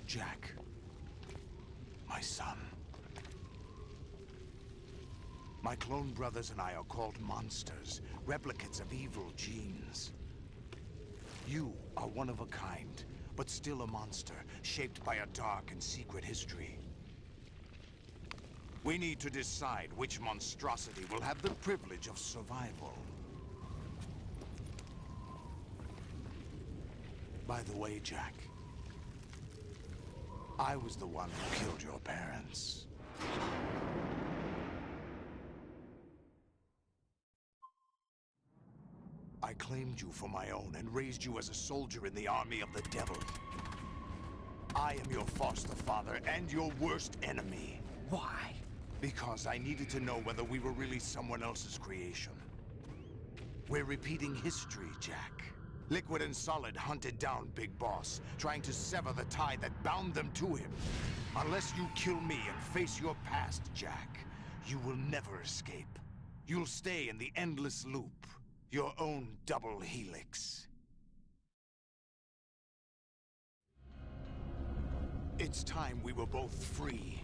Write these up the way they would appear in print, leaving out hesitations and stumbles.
Jack, my son. My clone brothers and I are called monsters, replicates of evil genes. You are one of a kind, but still a monster, shaped by a dark and secret history. We need to decide which monstrosity will have the privilege of survival. By the way, Jack, I was the one who killed your parents. I claimed you for my own and raised you as a soldier in the army of the devil. I am your foster father and your worst enemy. Why? Because I needed to know whether we were really someone else's creation. We're repeating history, Jack. Liquid and Solid hunted down Big Boss, trying to sever the tie that bound them to him. Unless you kill me and face your past, Jack, you will never escape. You'll stay in the endless loop, your own double helix. It's time we were both free.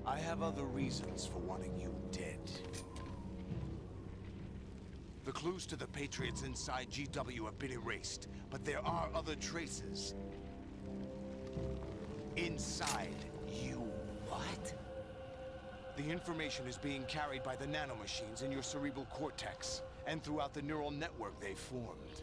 I have other reasons for wanting you dead. The clues to the Patriots inside GW have been erased, but there are other traces. Inside you. What? The information is being carried by the nanomachines in your cerebral cortex, and throughout the neural network they formed.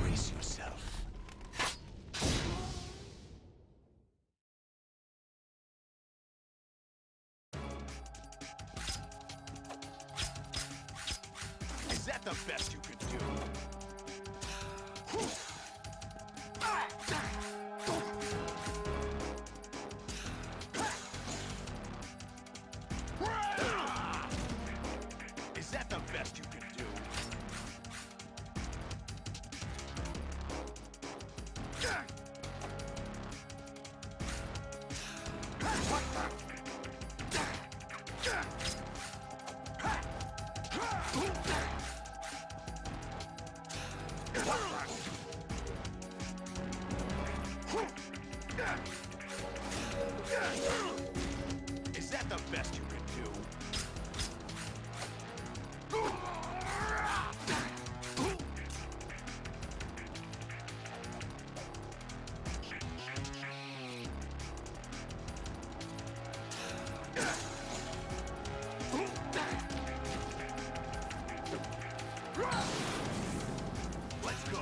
Brace yourself. Is that the best you could do? Is that the best you could do? Is that the best you could do? Let's go.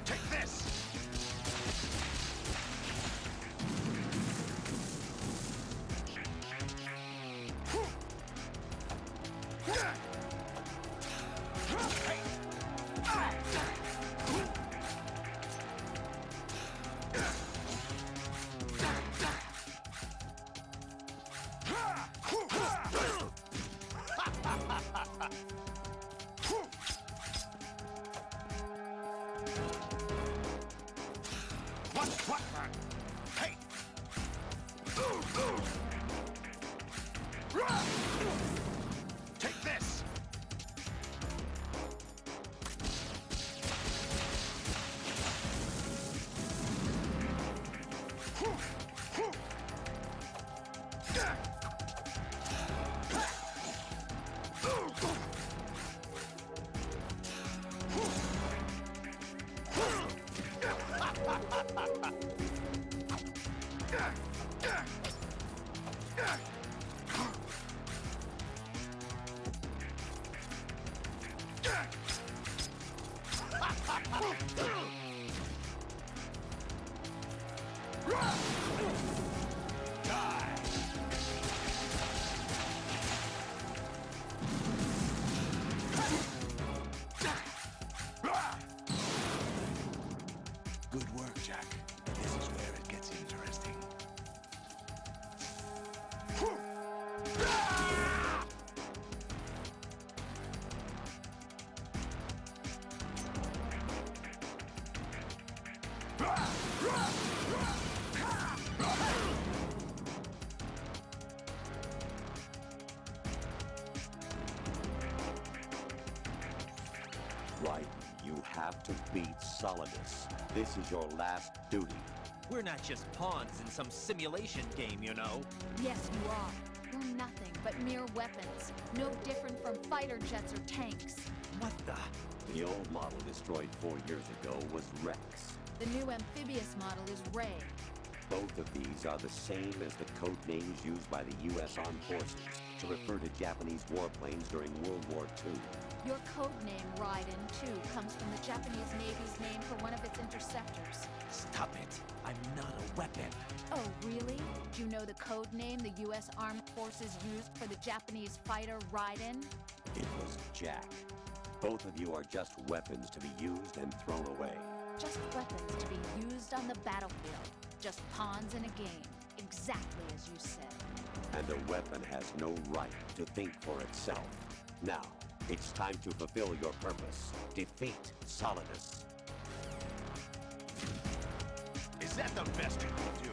Take this! What? Hey! Take this! Good work, Jack. This is where it gets interesting. Right, you have to beat Solidus. This is your last duty. We're not just pawns in some simulation game, you know. Yes, you are. You're nothing but mere weapons. No different from fighter jets or tanks. What the? The old model destroyed 4 years ago was Rex. The new amphibious model is Ray. Both of these are the same as the code names used by the U.S. Armed Forces to refer to Japanese warplanes during World War II. Your code name, Raiden, too, comes from the Japanese Navy's name for one of its interceptors. Stop it. I'm not a weapon. Oh, really? Do you know the code name the U.S. Armed Forces used for the Japanese fighter Raiden? It was Jack. Both of you are just weapons to be used and thrown away. Just weapons to be used on the battlefield. Just pawns in a game. Exactly as you said. And a weapon has no right to think for itself. Now, it's time to fulfill your purpose. Defeat Solidus. Is that the best you can do?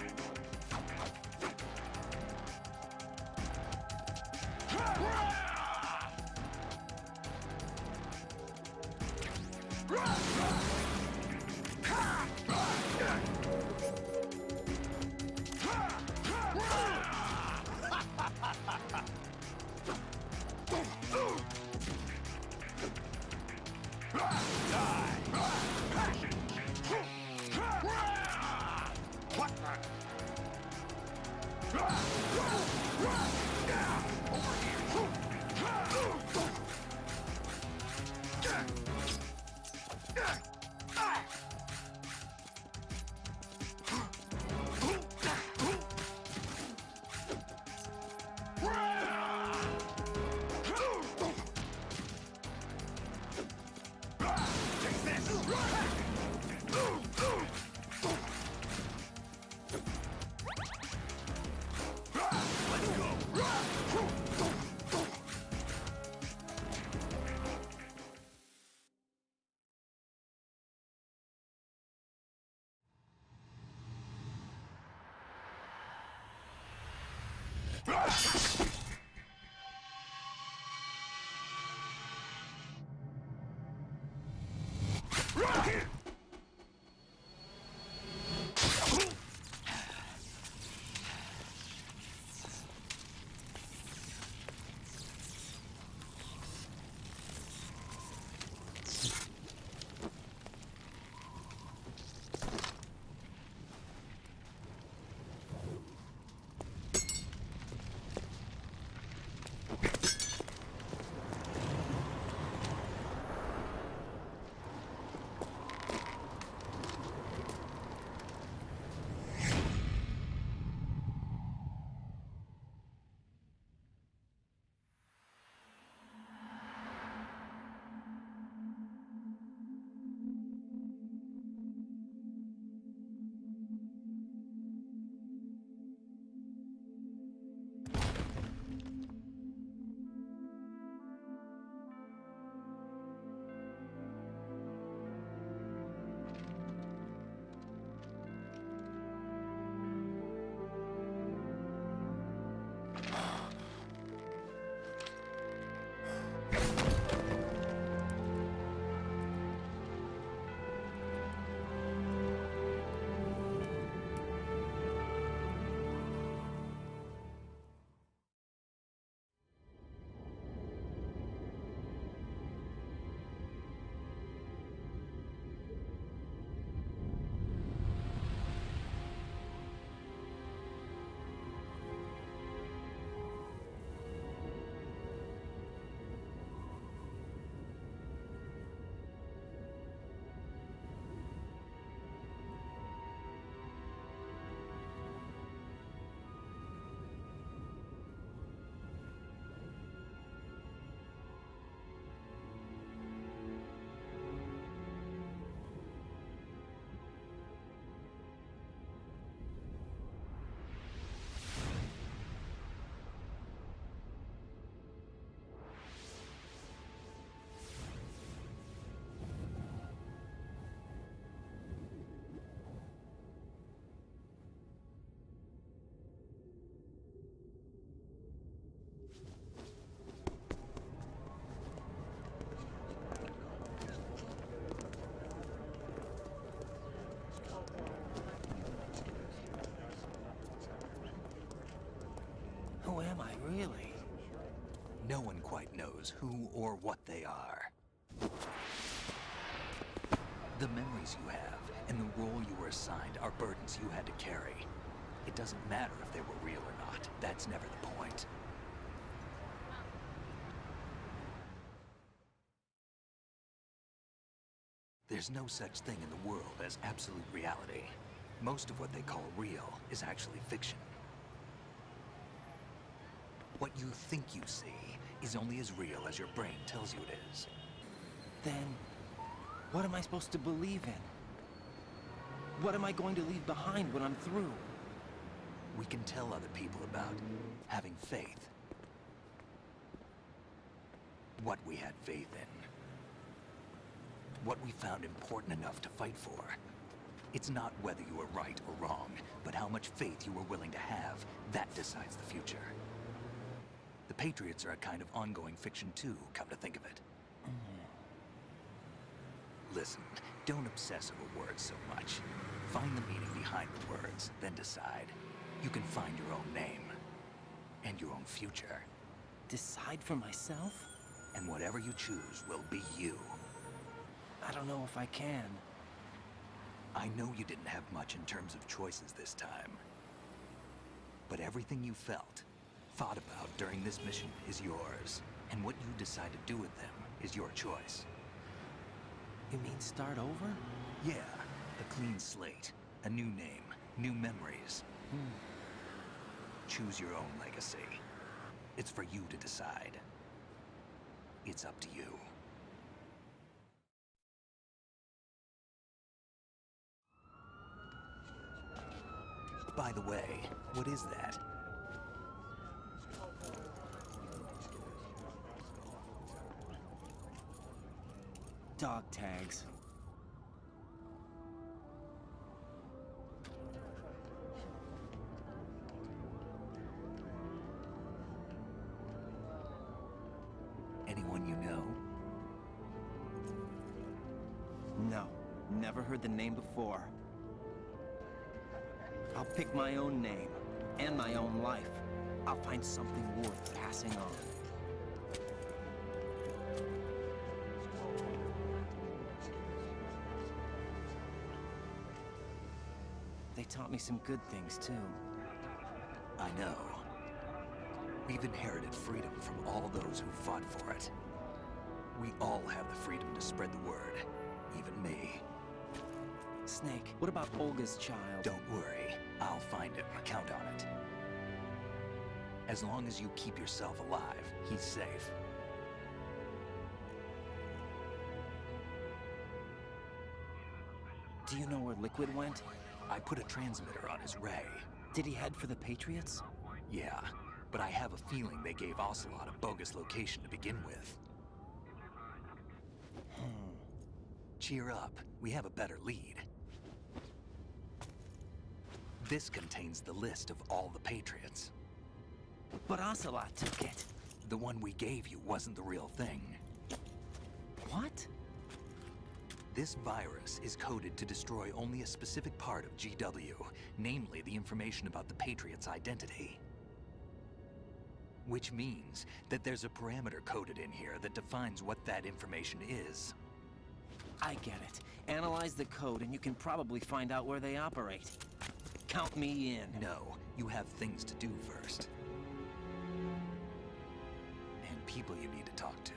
Who am I, really? No one quite knows who or what they are. The memories you have and the role you were assigned are burdens you had to carry. It doesn't matter if they were real or not. That's never the point. There's no such thing in the world as absolute reality. Most of what they call real is actually fiction. What you think you see is only as real as your brain tells you it is. Then, what am I supposed to believe in? What am I going to leave behind when I'm through? We can tell other people about having faith. What we had faith in. What we found important enough to fight for. It's not whether you were right or wrong, but how much faith you were willing to have. That decides the future. The Patriots are a kind of ongoing fiction too, come to think of it. Listen, don't obsess over words so much. Find the meaning behind the words, then decide. You can find your own name. And your own future. Decide for myself? And whatever you choose will be you. I don't know if I can. I know you didn't have much in terms of choices this time. But everything you felt, thought about during this mission is yours. And what you decide to do with them is your choice. You mean start over? Yeah, a clean slate, a new name, new memories. Choose your own legacy. It's for you to decide. It's up to you. By the way, what is that? Dog tags. Anyone you know? No, never heard the name before. I'll pick my own name, and my own life. I'll find something worth passing on. They taught me some good things, too. I know. We've inherited freedom from all those who fought for it. We all have the freedom to spread the word, even me. Snake, what about Olga's child? Don't worry, I'll find him, count on it. As long as you keep yourself alive, he's safe. Do you know where Liquid went? I put a transmitter on his ray. Did he head for the Patriots? Yeah, but I have a feeling they gave Ocelot a bogus location to begin with. Cheer up, we have a better lead. This contains the list of all the Patriots. But Ocelot took it. The one we gave you wasn't the real thing. What? This virus is coded to destroy only a specific part of GW, namely the information about the Patriots' identity. Which means that there's a parameter coded in here that defines what that information is. I get it. Analyze the code and you can probably find out where they operate. Count me in. No, you have things to do first. And people you need to talk to.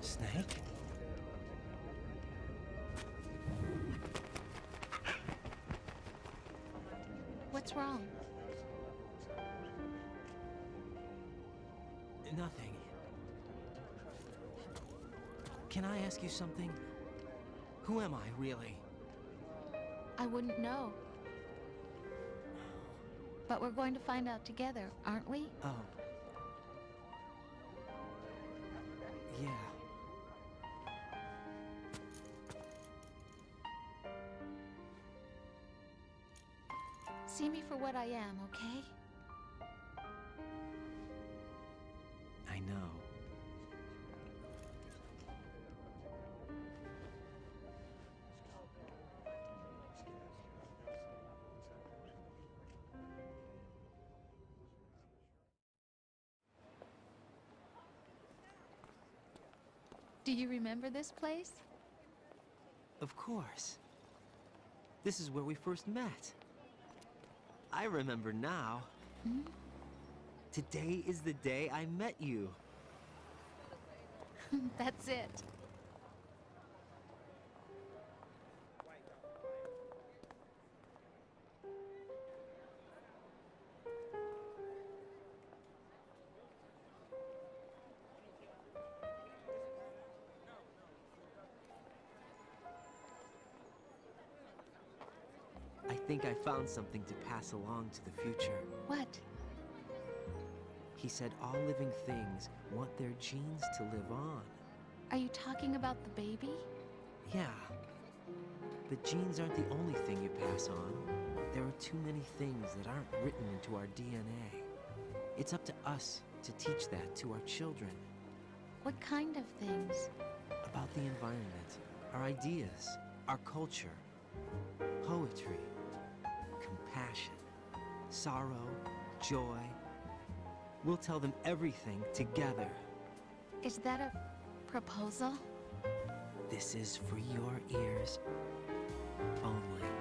Snake? What's wrong? Nothing. Can I ask you something? Who am I, really? I wouldn't know. But we're going to find out together, aren't we? Oh. Yeah. See me for what I am, okay? I know. Do you remember this place? Of course. This is where we first met. I remember now. Hmm? Today is the day I met you. That's it. I think I found something to pass along to the future. What? He said all living things want their genes to live on. Are you talking about the baby? Yeah. But genes aren't the only thing you pass on. There are too many things that aren't written into our DNA. It's up to us to teach that to our children. What kind of things? About the environment, our ideas, our culture, poetry, compassion, sorrow, joy. We'll tell them everything together. Is that a proposal? This is for your ears only.